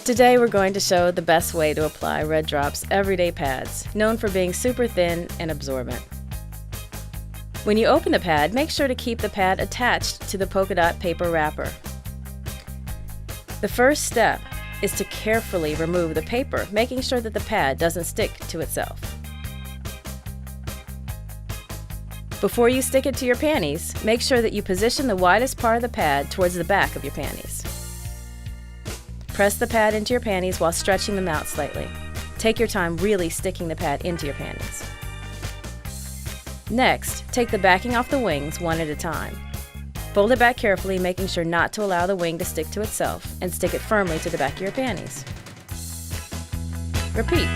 Today we're going to show the best way to apply RedDrop's everyday pads, known for being super thin and absorbent. When you open the pad, make sure to keep the pad attached to the polka dot paper wrapper. The first step is to carefully remove the paper, making sure that the pad doesn't stick to itself. Before you stick it to your panties, make sure that you position the widest part of the pad towards the back of your panties. Press the pad into your panties while stretching them out slightly. Take your time really sticking the pad into your panties. Next, take the backing off the wings one at a time. Fold it back carefully, making sure not to allow the wing to stick to itself, and stick it firmly to the back of your panties. Repeat.